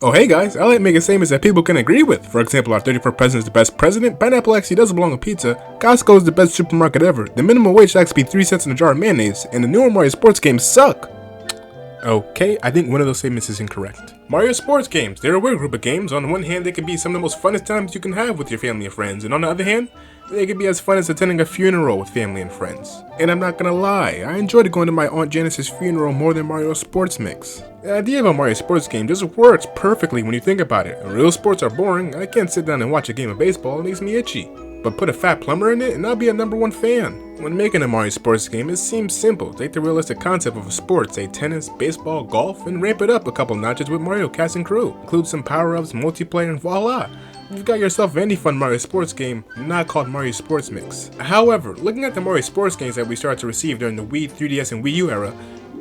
Oh hey guys, I like making statements that people can agree with. For example, our 34th president is the best president, pineapple actually does belong on pizza, Costco is the best supermarket ever, the minimum wage should actually be 3 cents in a jar of mayonnaise, and the newer Mario sports games suck. Okay, I think one of those statements is incorrect. Mario sports games, they're a weird group of games. On the one hand, they can be some of the most funnest times you can have with your family and friends, and on the other hand, they can be as fun as attending a funeral with family and friends. And I'm not gonna lie, I enjoyed going to my Aunt Janice's funeral more than Mario Sports Mix. The idea of a Mario sports game just works perfectly when you think about it. Real sports are boring, I can't sit down and watch a game of baseball, it makes me itchy. But put a fat plumber in it and I'll be a #1 fan. When making a Mario sports game, it seems simple. Take the realistic concept of a sport, say tennis, baseball, golf, and ramp it up a couple notches with Mario cast and crew. Include some power-ups, multiplayer, and voila! You've got yourself any fun Mario sports game, not called Mario Sports Mix. However, looking at the Mario sports games that we started to receive during the Wii, 3DS, and Wii U era,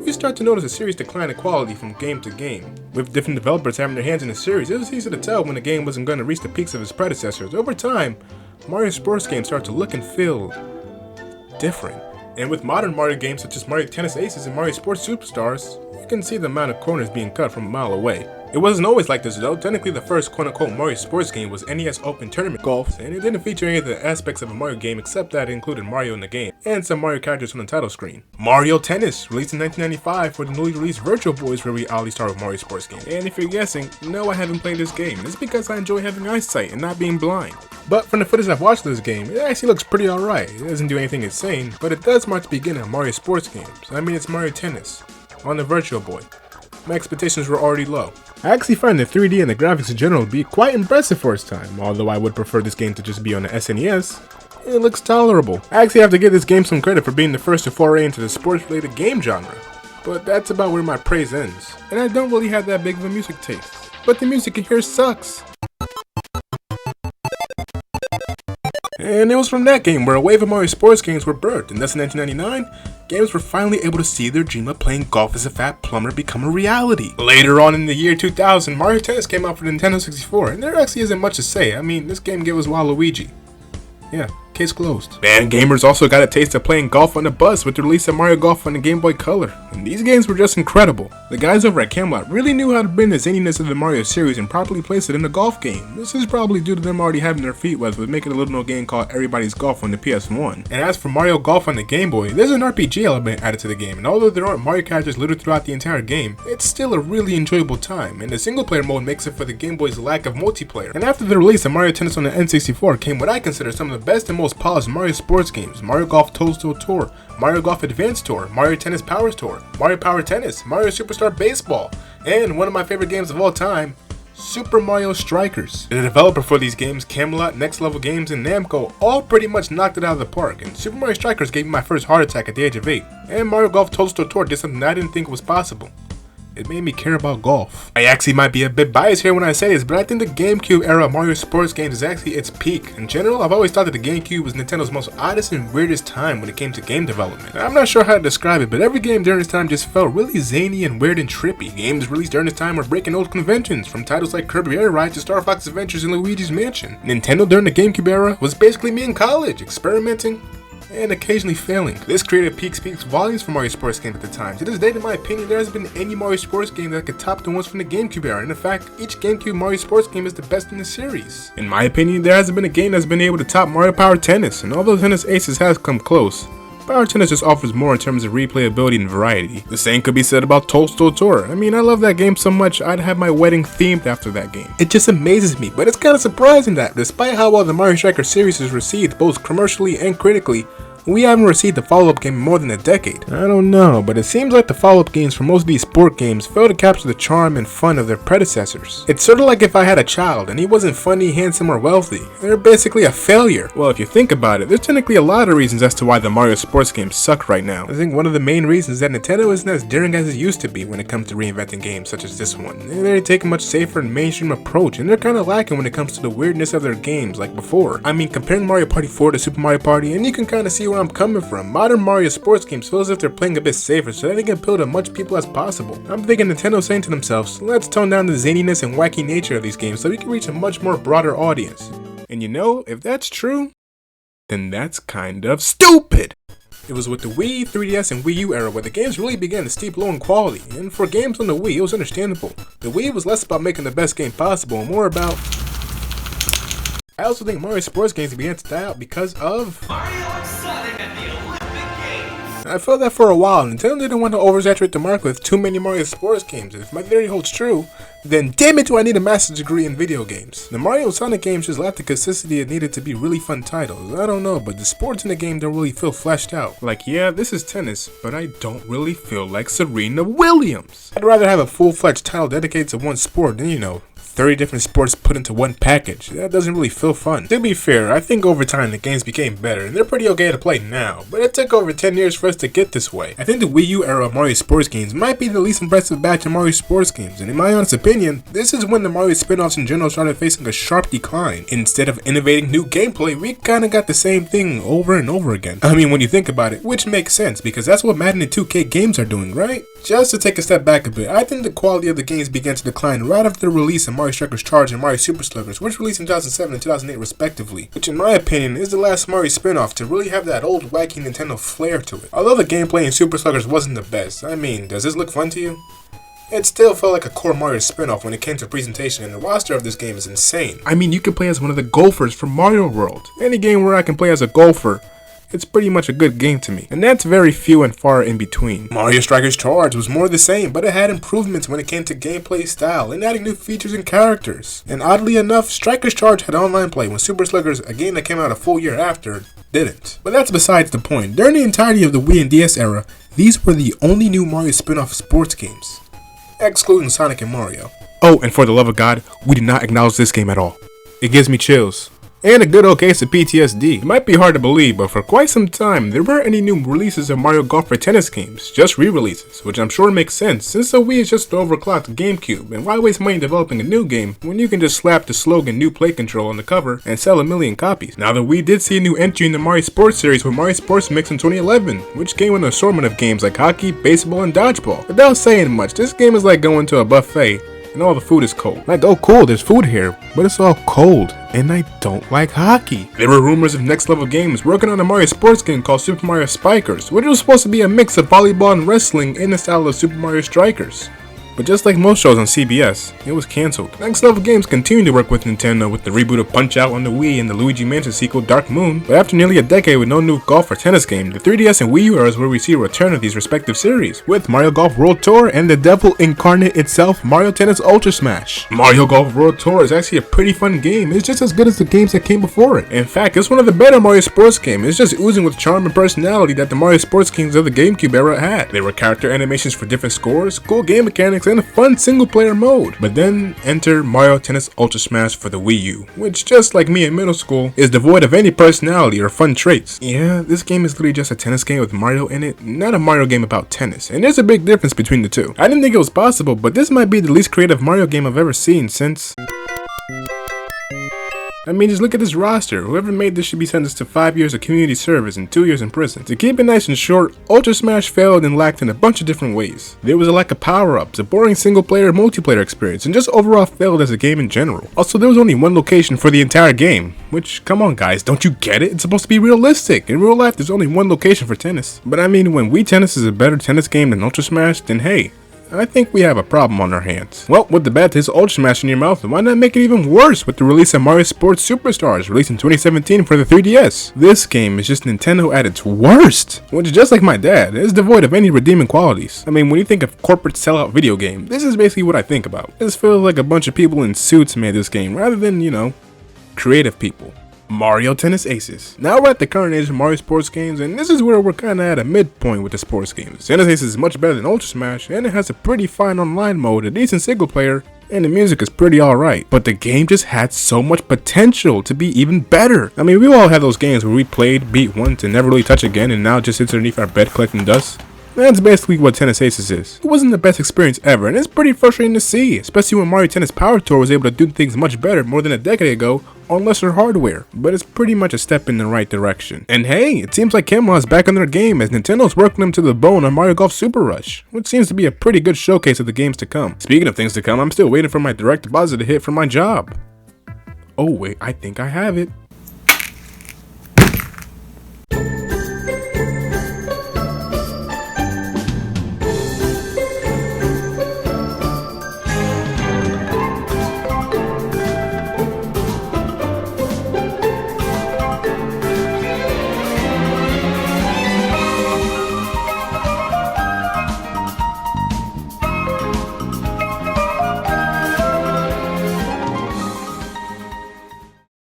you start to notice a serious decline in quality from game to game. With different developers having their hands in the series, it was easy to tell when a game wasn't going to reach the peaks of its predecessors. Over time, Mario sports games start to look and feel different. And with modern Mario games such as Mario Tennis Aces and Mario Sports Superstars, you can see the amount of corners being cut from a mile away. It wasn't always like this though. Technically the first quote-unquote Mario sports game was NES Open Tournament Golf, and it didn't feature any of the aspects of a Mario game except that it included Mario in the game, and some Mario characters on the title screen. Mario Tennis, released in 1995 for the newly released Virtual Boy's reality star of Mario sports game. And if you're guessing, no I haven't played this game, it's because I enjoy having eyesight and not being blind. But from the footage I've watched of this game, it actually looks pretty alright. It doesn't do anything insane, but it does mark the beginning of Mario sports games. I mean, it's Mario Tennis on the Virtual Boy. My expectations were already low. I actually find the 3D and the graphics in general to be quite impressive for its time, although I would prefer this game to just be on the SNES. It looks tolerable. I actually have to give this game some credit for being the first to foray into the sports-related game genre, but that's about where my praise ends, and I don't really have that big of a music taste. But the music in here sucks. And it was from that game where a wave of Mario sports games were birthed, and thus in 1999, gamers were finally able to see their dream of playing golf as a fat plumber become a reality. Later on in the year 2000, Mario Tennis came out for the Nintendo 64, and there actually isn't much to say. I mean, this game gave us Waluigi. Yeah, case closed. And gamers also got a taste of playing golf on the bus with the release of Mario Golf on the Game Boy Color, and these games were just incredible. The guys over at Camelot really knew how to bring the zaniness of the Mario series and properly place it in a golf game. This is probably due to them already having their feet wet with making a little known game called Everybody's Golf on the PS1. And as for Mario Golf on the Game Boy, there's an RPG element added to the game, and although there aren't Mario characters littered throughout the entire game, it's still a really enjoyable time, and the single player mode makes up for the Game Boy's lack of multiplayer. And after the release of Mario Tennis on the N64 came what I consider some of the best and most polished Mario sports games: Mario Golf Toadstool Tour, Mario Golf Advance Tour, Mario Tennis Powers Tour, Mario Power Tennis, Mario Superstar Baseball, and one of my favorite games of all time, Super Mario Strikers. The developer for these games, Camelot, Next Level Games, and Namco, all pretty much knocked it out of the park, and Super Mario Strikers gave me my first heart attack at the age of 8, and Mario Golf Toadstool Tour did something I didn't think was possible. It made me care about golf. I actually might be a bit biased here when I say this, but I think the GameCube era of Mario sports games is actually its peak. In general, I've always thought that the GameCube was Nintendo's most oddest and weirdest time when it came to game development. I'm not sure how to describe it, but every game during this time just felt really zany and weird and trippy. Games released during this time were breaking old conventions, from titles like Kirby Air Ride to Star Fox Adventures and Luigi's Mansion. Nintendo during the GameCube era was basically me in college, experimenting and occasionally failing. This created peaks volumes for Mario sports games at the time. To this day, in my opinion, there hasn't been any Mario sports game that could top the ones from the GameCube era, and in fact, each GameCube Mario sports game is the best in the series. In my opinion, there hasn't been a game that's been able to top Mario Power Tennis, and although Tennis Aces has come close, Power Tennis just offers more in terms of replayability and variety. The same could be said about Toadstool Tour. I mean, I love that game so much, I'd have my wedding themed after that game. It just amazes me, but it's kinda surprising that, despite how well the Mario Striker series is received both commercially and critically, we haven't received a follow-up game in more than a decade. I don't know, but it seems like the follow-up games for most of these sport games fail to capture the charm and fun of their predecessors. It's sort of like if I had a child and he wasn't funny, handsome, or wealthy. They're basically a failure. Well, if you think about it, there's technically a lot of reasons as to why the Mario sports games suck right now. I think one of the main reasons is that Nintendo isn't as daring as it used to be when it comes to reinventing games such as this one. They take a much safer and mainstream approach, and they're kinda lacking when it comes to the weirdness of their games like before. I mean, comparing Mario Party 4 to Super Mario Party, and you can kinda see where I'm coming from. Modern Mario sports games feel as if they're playing a bit safer so that they can appeal to as much people as possible. I'm thinking Nintendo saying to themselves, let's tone down the zaniness and wacky nature of these games so we can reach a much more broader audience. And you know, if that's true, then that's kind of stupid! It was with the Wii, 3DS, and Wii U era where the games really began to steep low in quality, and for games on the Wii, it was understandable. The Wii was less about making the best game possible and more about... I also think Mario sports games began to die out because of... Mario and Sonic at the Olympic Games! I felt that for a while. Nintendo didn't want to oversaturate the market with too many Mario sports games, and if my theory holds true, then damn it do I need a master's degree in video games. The Mario and Sonic games just lacked the consistency it needed to be really fun titles. I don't know, but the sports in the game don't really feel fleshed out. Like, yeah, this is tennis, but I don't really feel like Serena Williams. I'd rather have a full-fledged title dedicated to one sport than, 30 different sports put into one package. That doesn't really feel fun. To be fair, I think over time the games became better, and they're pretty okay to play now, but it took over 10 years for us to get this way. I think the Wii U era of Mario sports games might be the least impressive batch of Mario sports games, and in my honest opinion, this is when the Mario spin-offs in general started facing a sharp decline. Instead of innovating new gameplay, we kinda got the same thing over and over again. I mean, when you think about it, which makes sense, because that's what Madden and 2K games are doing, right? Just to take a step back a bit, I think the quality of the games began to decline right after the release of Mario Strikers Charge and Mario Super Sluggers, which released in 2007 and 2008 respectively, which in my opinion is the last Mario spin-off to really have that old wacky Nintendo flair to it. Although the gameplay in Super Sluggers wasn't the best, I mean, does this look fun to you? It still felt like a core Mario spin-off when it came to presentation, and the roster of this game is insane. I mean, you can play as one of the golfers from Mario World. Any game where I can play as a golfer, it's pretty much a good game to me, and that's very few and far in between. Mario Strikers Charge was more the same, but it had improvements when it came to gameplay style and adding new features and characters. And oddly enough, Strikers Charge had online play when Super Sluggers, a game that came out a full year after, didn't. But that's besides the point. During the entirety of the Wii and DS era, these were the only new Mario spin-off sports games, excluding Sonic and Mario. Oh, and for the love of God, we did not acknowledge this game at all. It gives me chills. And a good old case of PTSD. It might be hard to believe, but for quite some time, there weren't any new releases of Mario Golf for tennis games, just re-releases, which I'm sure makes sense since the Wii is just an overclocked GameCube, and why waste money developing a new game when you can just slap the slogan New Play Control on the cover and sell 1 million copies. Now the Wii did see a new entry in the Mario Sports series with Mario Sports Mix in 2011, which came with an assortment of games like hockey, baseball, and dodgeball. Without saying much, this game is like going to a buffet and all the food is cold. Like, oh cool, there's food here, but it's all cold, and I don't like hockey. There were rumors of Next Level Games working on a Mario sports game called Super Mario Spikers, which was supposed to be a mix of volleyball and wrestling in the style of Super Mario Strikers. But just like most shows on CBS, it was cancelled. Next Level Games continued to work with Nintendo with the reboot of Punch-Out on the Wii and the Luigi Mansion sequel Dark Moon, but after nearly a decade with no new golf or tennis game, the 3DS and Wii U era is where we see a return of these respective series, with Mario Golf World Tour and the devil incarnate itself, Mario Tennis Ultra Smash. Mario Golf World Tour is actually a pretty fun game. It's just as good as the games that came before it. In fact, it's one of the better Mario sports games. It's just oozing with charm and personality that the Mario sports games of the GameCube era had. There were character animations for different scores, cool game mechanics, and a fun single-player mode. But then enter Mario Tennis Ultra Smash for the Wii U, which, just like me in middle school, is devoid of any personality or fun traits. Yeah, this game is literally just a tennis game with Mario in it, not a Mario game about tennis, and there's a big difference between the two. I didn't think it was possible, but this might be the least creative Mario game I've ever seen since... I mean, just look at this roster. Whoever made this should be sentenced to 5 years of community service and 2 years in prison. To keep it nice and short, Ultra Smash failed and lacked in a bunch of different ways. There was a lack of power-ups, a boring single-player multiplayer experience, and just overall failed as a game in general. Also, there was only one location for the entire game, which, come on guys, don't you get it? It's supposed to be realistic. In real life, there's only one location for tennis. But I mean, when Wii Tennis is a better tennis game than Ultra Smash, then hey, I think we have a problem on our hands. Well, with the bad taste of Ultra Smash in your mouth, why not make it even worse with the release of Mario Sports Superstars, released in 2017 for the 3DS? This game is just Nintendo at its worst, which, just like my dad, is devoid of any redeeming qualities. I mean, when you think of corporate sellout video game, this is basically what I think about. This feels like a bunch of people in suits made this game, rather than, creative people. Mario Tennis Aces. Now we're at the current age of Mario sports games, and this is where we're kinda at a midpoint with the sports games. Tennis Aces is much better than Ultra Smash, and it has a pretty fine online mode, a decent single player, and the music is pretty alright. But the game just had so much potential to be even better. I mean, we all have those games where we played, beat once, and never really touch again, and now it just sits underneath our bed collecting dust. That's basically what Tennis Aces is. It wasn't the best experience ever, and it's pretty frustrating to see, especially when Mario Tennis Power Tour was able to do things much better more than a decade ago on lesser hardware, but it's pretty much a step in the right direction. And hey, it seems like Kemla is back on their game as Nintendo's working them to the bone on Mario Golf Super Rush, which seems to be a pretty good showcase of the games to come. Speaking of things to come, I'm still waiting for my direct deposit to hit from my job. Oh wait, I think I have it.